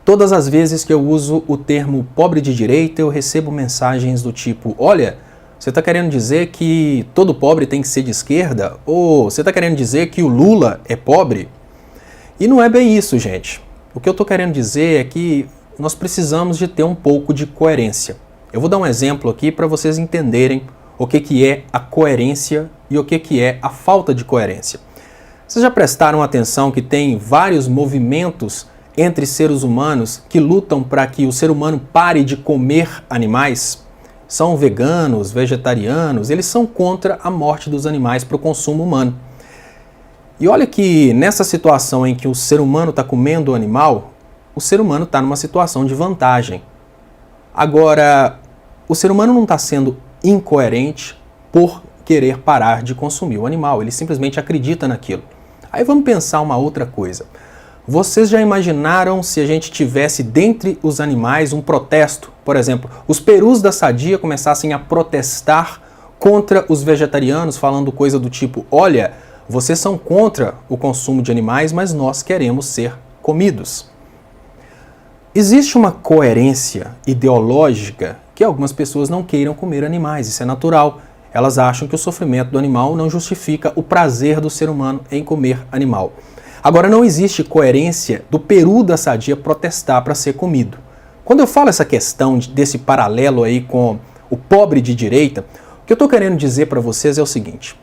Todas as vezes que eu uso o termo pobre de direita, eu recebo mensagens do tipo: olha, você está querendo dizer que todo pobre tem que ser de esquerda? Ou você está querendo dizer que o Lula é pobre? E não é bem isso, gente. O que eu estou querendo dizer é que nós precisamos de ter um pouco de coerência. Eu vou dar um exemplo aqui para vocês entenderem o que é a coerência e o que é a falta de coerência. Vocês já prestaram atenção que tem vários movimentos entre seres humanos que lutam para que o ser humano pare de comer animais? São veganos, vegetarianos, eles são contra a morte dos animais para o consumo humano. E olha que nessa situação em que o ser humano está comendo o animal, o ser humano está numa situação de vantagem. Agora, o ser humano não está sendo incoerente por querer parar de consumir o animal, ele simplesmente acredita naquilo. Aí vamos pensar uma outra coisa. Vocês já imaginaram se a gente tivesse dentre os animais um protesto? Por exemplo, os perus da Sadia começassem a protestar contra os vegetarianos, falando coisa do tipo: olha, vocês são contra o consumo de animais, mas nós queremos ser comidos. Existe uma coerência ideológica que algumas pessoas não queiram comer animais, isso é natural. Elas acham que o sofrimento do animal não justifica o prazer do ser humano em comer animal. Agora, não existe coerência do peru da Sadia protestar para ser comido. Quando eu falo essa questão desse paralelo aí com o pobre de direita, o que eu estou querendo dizer para vocês é o seguinte: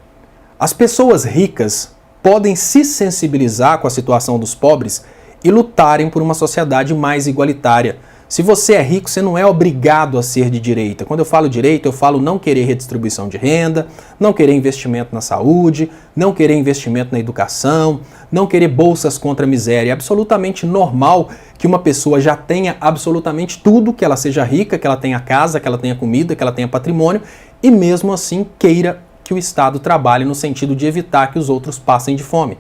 as pessoas ricas podem se sensibilizar com a situação dos pobres e lutarem por uma sociedade mais igualitária. Se você é rico, você não é obrigado a ser de direita. Quando eu falo direita, eu falo não querer redistribuição de renda, não querer investimento na saúde, não querer investimento na educação, não querer bolsas contra a miséria. É absolutamente normal que uma pessoa já tenha absolutamente tudo, que ela seja rica, que ela tenha casa, que ela tenha comida, que ela tenha patrimônio, e mesmo assim queira que o Estado trabalhe no sentido de evitar que os outros passem de fome.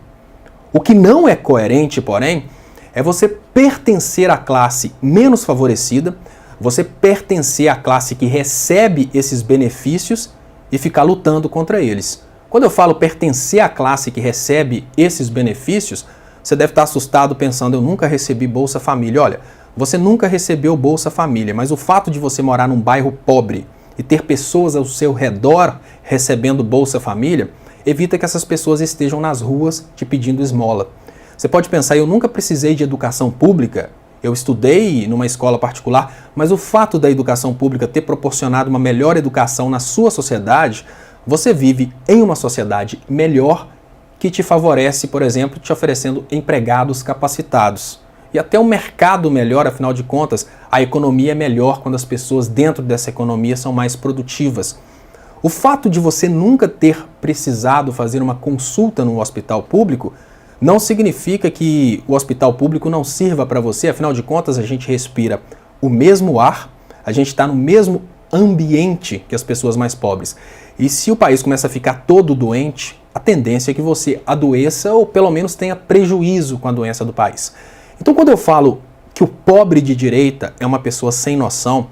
O que não é coerente, porém, é você pertencer à classe menos favorecida, você pertencer à classe que recebe esses benefícios e ficar lutando contra eles. Quando eu falo pertencer à classe que recebe esses benefícios, você deve estar assustado pensando: eu nunca recebi Bolsa Família. Olha, você nunca recebeu Bolsa Família, mas o fato de você morar num bairro pobre e ter pessoas ao seu redor recebendo Bolsa Família, evita que essas pessoas estejam nas ruas te pedindo esmola. Você pode pensar: eu nunca precisei de educação pública, eu estudei numa escola particular, mas o fato da educação pública ter proporcionado uma melhor educação na sua sociedade, você vive em uma sociedade melhor que te favorece, por exemplo, te oferecendo empregados capacitados. E até um mercado melhor, afinal de contas, a economia é melhor quando as pessoas dentro dessa economia são mais produtivas. O fato de você nunca ter precisado fazer uma consulta no hospital público não significa que o hospital público não sirva para você. Afinal de contas, a gente respira o mesmo ar, a gente está no mesmo ambiente que as pessoas mais pobres. E se o país começa a ficar todo doente, a tendência é que você adoeça ou pelo menos tenha prejuízo com a doença do país. Então, quando eu falo que o pobre de direita é uma pessoa sem noção,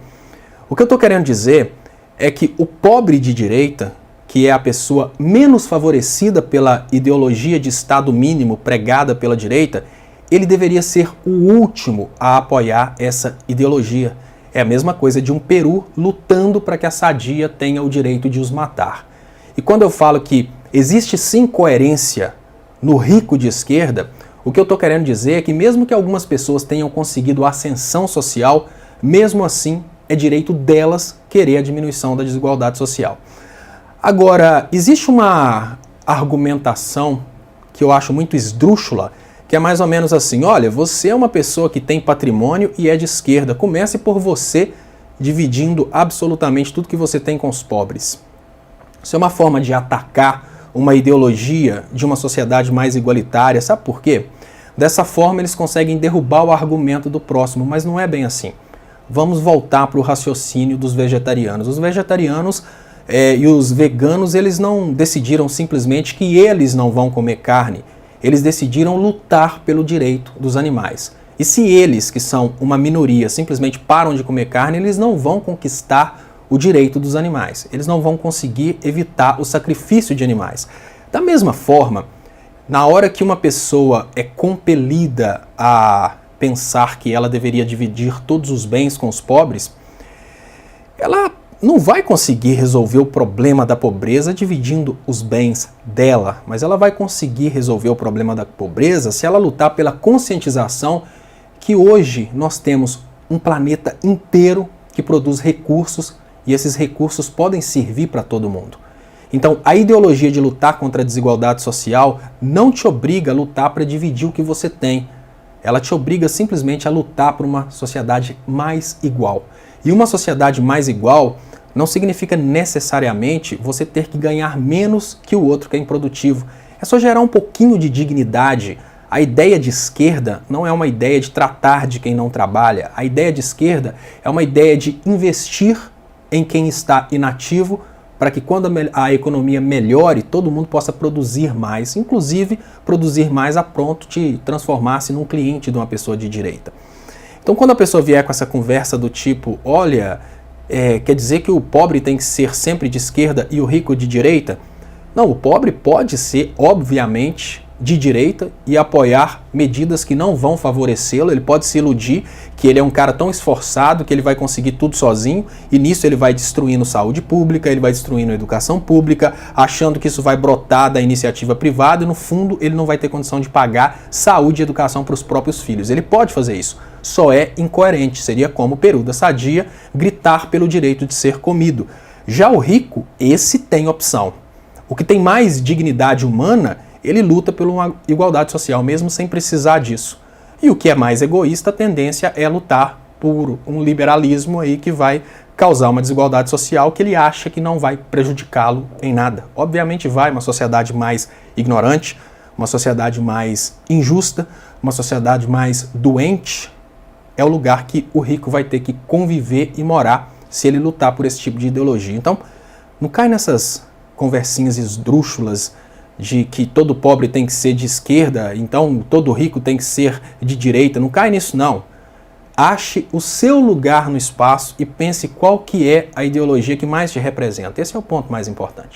o que eu estou querendo dizer é que o pobre de direita, que é a pessoa menos favorecida pela ideologia de Estado mínimo pregada pela direita, ele deveria ser o último a apoiar essa ideologia. É a mesma coisa de um peru lutando para que a Sadia tenha o direito de os matar. E quando eu falo que existe sim coerência no rico de esquerda, o que eu estou querendo dizer é que mesmo que algumas pessoas tenham conseguido ascensão social, mesmo assim é direito delas querer a diminuição da desigualdade social. Agora, existe uma argumentação que eu acho muito esdrúxula, que é mais ou menos assim: olha, você é uma pessoa que tem patrimônio e é de esquerda, comece por você dividindo absolutamente tudo que você tem com os pobres. Isso é uma forma de atacar uma ideologia de uma sociedade mais igualitária, sabe por quê? Dessa forma eles conseguem derrubar o argumento do próximo, mas não é bem assim. Vamos voltar para o raciocínio dos vegetarianos. Os vegetarianos e os veganos, eles não decidiram simplesmente que eles não vão comer carne. Eles decidiram lutar pelo direito dos animais. E se eles, que são uma minoria, simplesmente param de comer carne, eles não vão conquistar o direito dos animais. Eles não vão conseguir evitar o sacrifício de animais. Da mesma forma, na hora que uma pessoa é compelida a pensar que ela deveria dividir todos os bens com os pobres, ela não vai conseguir resolver o problema da pobreza dividindo os bens dela, mas ela vai conseguir resolver o problema da pobreza se ela lutar pela conscientização que hoje nós temos um planeta inteiro que produz recursos e esses recursos podem servir para todo mundo. Então, a ideologia de lutar contra a desigualdade social não te obriga a lutar para dividir o que você tem. Ela te obriga simplesmente a lutar por uma sociedade mais igual. E uma sociedade mais igual não significa necessariamente você ter que ganhar menos que o outro que é improdutivo. É só gerar um pouquinho de dignidade. A ideia de esquerda não é uma ideia de tratar de quem não trabalha. A ideia de esquerda é uma ideia de investir em quem está inativo para que quando a economia melhore, todo mundo possa produzir mais, inclusive produzir mais a ponto de transformar-se num cliente de uma pessoa de direita. Então quando a pessoa vier com essa conversa do tipo, olha, quer dizer que o pobre tem que ser sempre de esquerda e o rico de direita? Não, o pobre pode ser, obviamente, de direita e apoiar medidas que não vão favorecê-lo. Ele pode se iludir que ele é um cara tão esforçado que ele vai conseguir tudo sozinho e nisso ele vai destruindo saúde pública, ele vai destruindo educação pública, achando que isso vai brotar da iniciativa privada e no fundo ele não vai ter condição de pagar saúde e educação para os próprios filhos. Ele pode fazer isso, só é incoerente, seria como o peru da sadia gritar pelo direito de ser comido. Já o rico, esse tem opção. O que tem mais dignidade humana, ele luta por uma igualdade social, mesmo sem precisar disso. E o que é mais egoísta, a tendência é lutar por um liberalismo aí que vai causar uma desigualdade social que ele acha que não vai prejudicá-lo em nada. Obviamente vai, uma sociedade mais ignorante, uma sociedade mais injusta, uma sociedade mais doente, é o lugar que o rico vai ter que conviver e morar se ele lutar por esse tipo de ideologia. Então, não cai nessas conversinhas esdrúxulas de que todo pobre tem que ser de esquerda, então todo rico tem que ser de direita. Não cai nisso, não. Ache o seu lugar no espaço e pense qual que é a ideologia que mais te representa. Esse é o ponto mais importante.